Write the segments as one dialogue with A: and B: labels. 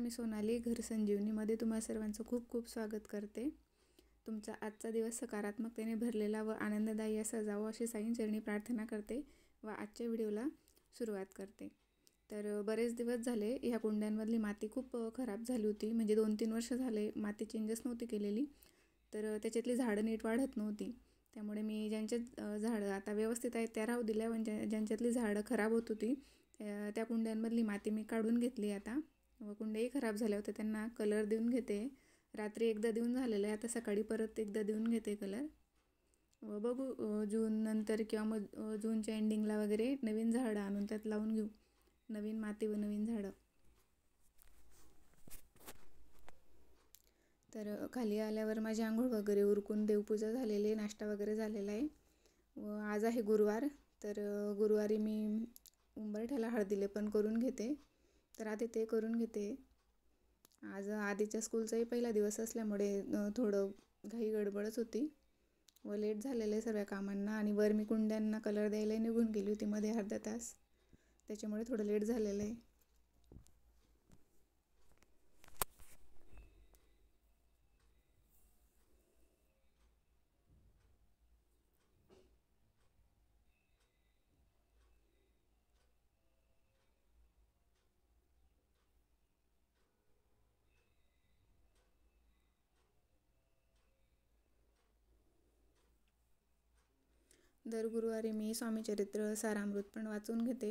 A: मी सोनाली घर संजीवनीमध्ये तुम्हा सर्वांचं खूप खूप स्वागत करते। तुमचा आजचा दिवस सकारात्मकतेने भरलेला व आनंददायी असा जावो अशी साईंचरणी प्रार्थना करते व आजच्या व्हिडिओला सुरुवात करते। तर बरेच दिवस झाले ह्या कुंड्यांमधली माती खूप खराब झाली होती, म्हणजे 2-3 वर्ष झाले माती चेंजेस नव्हती केलेली, तर त्याच्यातली झाडं नीट वाढत नव्हती। त्यामुळे मी ज्यांच्या झाडं आता व्यवस्थित आहेत त्या राहू दिल्या, पण ज्यांच्यातली झाडं खराब होत होती त्या कुंड्यांमधली माती मी काढून घेतली आता व कुंड्याही खराब झाल्या होत्या, त्यांना कलर देऊन घेते। रात्री एकदा देऊन झालेलं आहे, आता सकाळी परत एकदा देऊन घेते कलर व बघू जून नंतर किंवा मग जूनच्या एंडिंगला वगैरे नवीन झाडं आणून त्यात लावून घेऊ, नवीन माती व नवीन झाडं। तर खाली आल्यावर माझी आंघोळ वगैरे उरकून देवपूजा झालेली आहे, नाश्ता वगैरे झालेला आहे व आज आहे गुरुवार। तर गुरुवारी मी उंबरठ्याला हळदीलेपन करून घेते, तर आधी ते करून घेते। आज आधीच्या स्कूलचाही पहिला दिवस असल्यामुळे थोडं घाई गडबडच होती व लेट झालेलं आहे सर्व कामांना, आणि वर मी कुंड्यांना कलर द्यायला निघून गेली होती मध्ये अर्धा तास, त्याच्यामुळे थोडं लेट झालेलं आहे। दर गुरुवारी मी स्वामीचरित्र सारामृत पण वाचून घेते।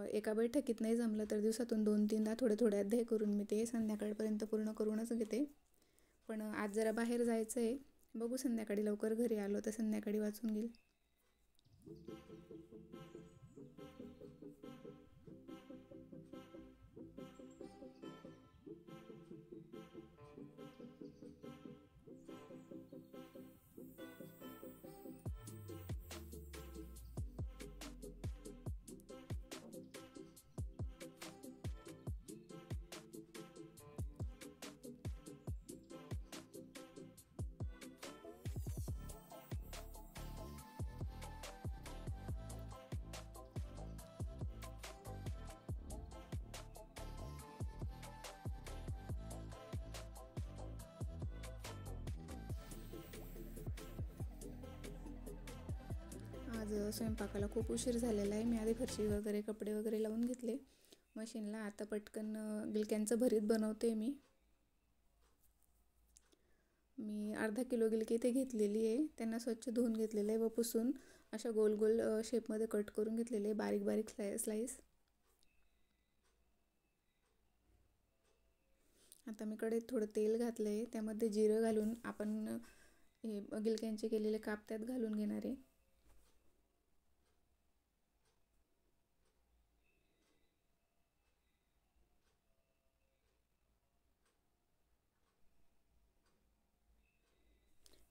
A: एका बैठकीत नाही जमलं तर दिवसातून 2-3दा थोडे अध्याय करून मी ते संध्याकाळपर्यंत पूर्ण करूनच घेते। पण आज जरा बाहेर जायचं आहे, बघू संध्याकाळी लवकर घरी आलो तर संध्याकाळी वाचून घेईल। आज स्वयंपाकाला खूप उशीर झालेला आहे। मी आधी फरशी वगैरे कपडे वगैरे लावून घेतले मशीनला, आता पटकन गिलक्यांचं भरीत बनवते। मी अर्धा किलो गिलकी इथे घेतलेली आहे, त्यांना स्वच्छ धुवून घेतलेलं आहे व पुसून अशा गोल गोल शेपमध्ये कट करून घेतलेले आहे, बारीक बारीक स्लाइस। आता मी कढईत थोडं तेल घातलं आहे, त्यामध्ये जिरं घालून आपण हे गिलक्यांचे केलेले काप त्यात घालून घेणार आहे।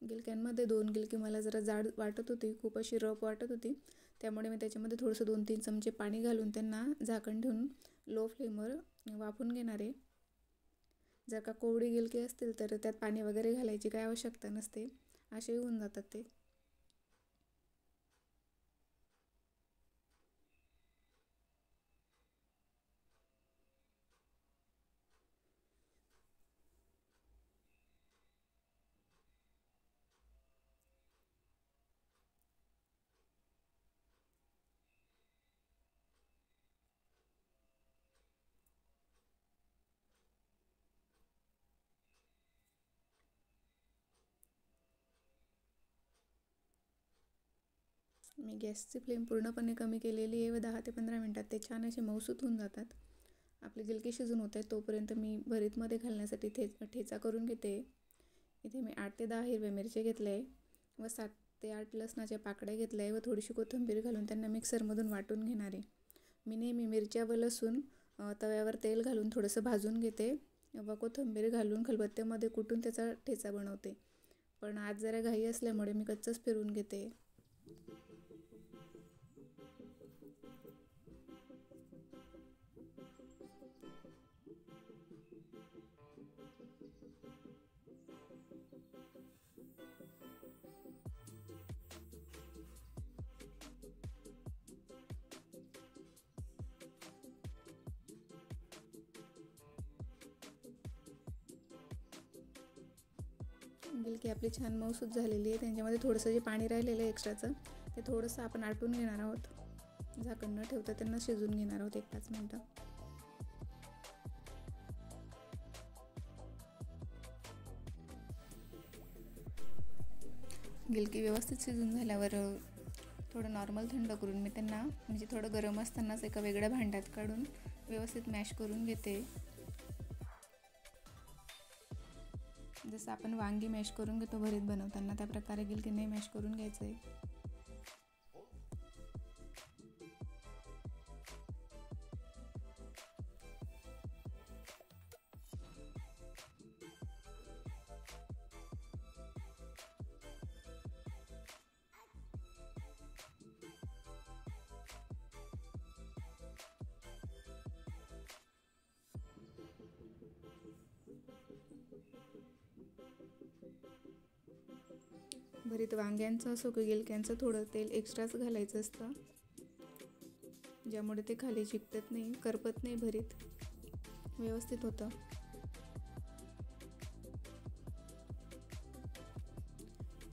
A: गिलक्यांमध्ये 2 गिलकी मला जरा जाड वाटत होती, खूप अशी रफ वाटत होती, त्यामुळे मी त्याच्यामध्ये थोडंसं 2-3 चमचे पाणी घालून त्यांना झाकण ठेवून लो फ्लेमवर वाफून घेणार आहे। जर का कोवडी गिलकी असतील तर त्यात पाणी वगैरे घालायची काही आवश्यकता नसते, असे होऊन जातात ते। मी गॅसची फ्लेम पूर्णपणे कमी केलेली आहे व 10 ते 15 मिनटात ते छान असे मऊसूत होऊन जातात। आपले गिलके शिजून होत आहेत तोपर्यंत मी भरीतमध्ये घालण्यासाठी ठेचा करून घेते। इथे मी 8 ते 10 हिरव्या मिरच्या घेतल्या आहे व 7 ते 8 लसणाच्या पाकळ्या घेतल्या आहे व थोडीशी कोथिंबीर घालून त्यांना मिक्सरमधून वाटून घेणार आहे। मी नेहमी मिरच्या व लसूण तव्यावर तेल घालून थोडंसं भाजून घेते व कोथिंबीर घालून खलबत्त्यामध्ये कुटून त्याचा ठेचा बनवते, पण आज जरा घाई असल्यामुळे मी कच्चंच फिरवून घेते। गिलकी आपली छान मऊसूत झालेली आहे. त्यांच्यामध्ये थोडंसं जे पाणी राहिलेलं आहे एक्स्ट्राचं ते थोडंसं आपण आटून घेणार आहोत. झाकण न ठेवता त्यांना शिजवून घेणार आहोत 1-5 मिनटं. गिलकी व्यवस्थित शिजून झाल्यावर थोडं नॉर्मल थंड करून मी त्यांना म्हणजे थोडं गरम असतानाच एका वेगळ्या भांड्यात काढून व्यवस्थित मॅश करून घेते. जसं आपण वांगी मॅश करून घेतो भरीत बनवताना त्या प्रकारे गिलकीने मॅश करून घ्यायचं आहे. भरीत वांग्यांचं असो की गिलक्यांचं थोडं तेल एक्स्ट्राच घालायचं असतं, ज्यामुळे ते खाली चिकटत नाही, करपत नाही, भरीत व्यवस्थित होतं.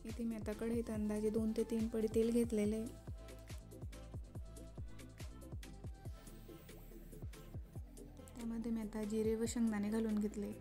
A: इथे मी आता कढईत अंदाजे 2 ते 3 पडी तेल घेतलेलं आहे. त्यामध्ये मी आता जिरे व शेंगदाणे घालून घेतले.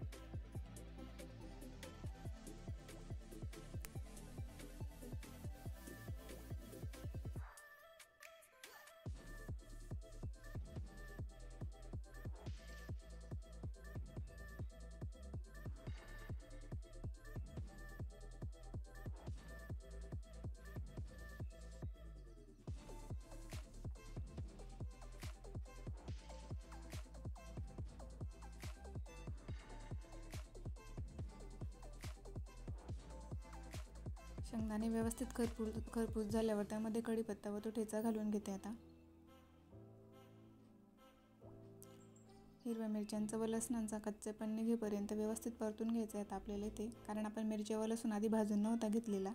A: शेंगदाणे व्यवस्थित खरपूस झाल्यावर त्यामध्ये कढीपत्ता व तो ठेचा घालून घेते. आता हिरव्या मिरच्यांचा व लसणांचा कच्चेपण निघेपर्यंत व्यवस्थित परतून घ्यायचं आहे आता आपल्याला इथे, कारण आपण मिरच्या व लसूण आधी भाजून नव्हता घेतलेला.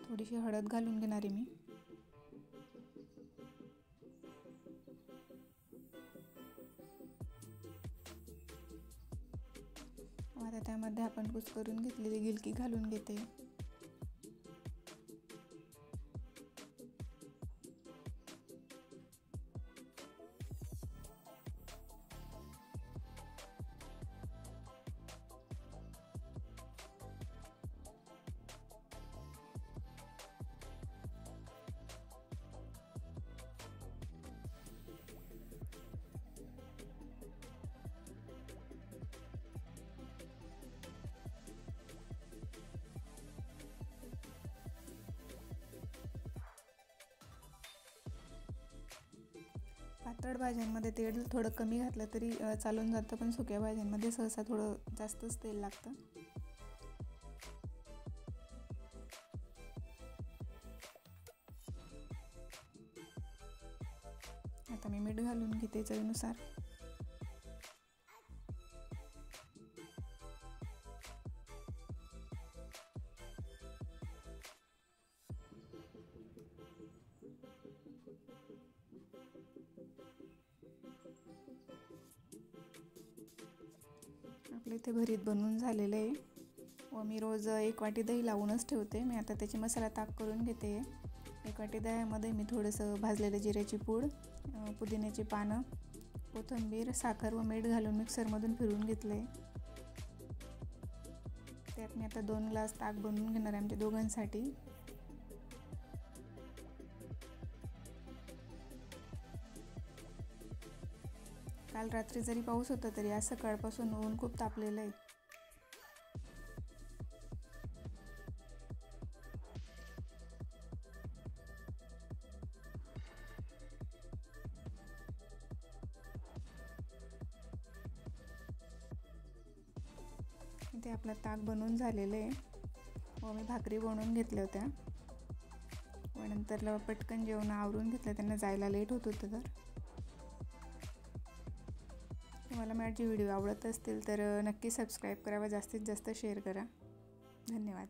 A: थोडीशी हळद घालून घेणार आहे मी. आता त्यामध्ये आपण कुस्करून घेतलेली गिलकी घालून घेते. पातळ भाज्यांमध्ये तेल थोडं कमी घातलं तरी चालून जातं, पण सुक्या भाज्यांमध्ये सहसा थोडं जास्तच तेल लागतं. आता मी मीठ घालून घेते चवीनुसार. आपलं इथे भरीत बनवून झालेलं आहे व मी रोज 1 वाटी दही लावूनच ठेवते. मी आता त्याची मसाला ताक करून घेते. 1 वाटी दह्यामध्ये मी थोडंसं भाजलेलं जिऱ्याची पूड, पुदिन्याची पानं, कोथिंबीर, साखर व मीठ घालून मिक्सरमधून फिरवून घेतले. त्यात मी आता 2 ग्लास ताक बनवून घेणार आहे आमच्या दोघांसाठी. काल रात्री जरी पाऊस होता तरी आज सकाळपासून ऊन खूप तापलेलं आहे. इथे आपला ताक बनवून झालेलं आहे व मी भाकरी बनवून घेतल्या होत्या व नंतर पटकन जेवण आवरून घेतलं, त्यांना जायला लेट होत होतं तर. तुम्हाला माझे व्हिडिओ आवडत असतील तर नक्की सबस्क्राईब करा व जास्तीत जास्त शेअर करा. धन्यवाद.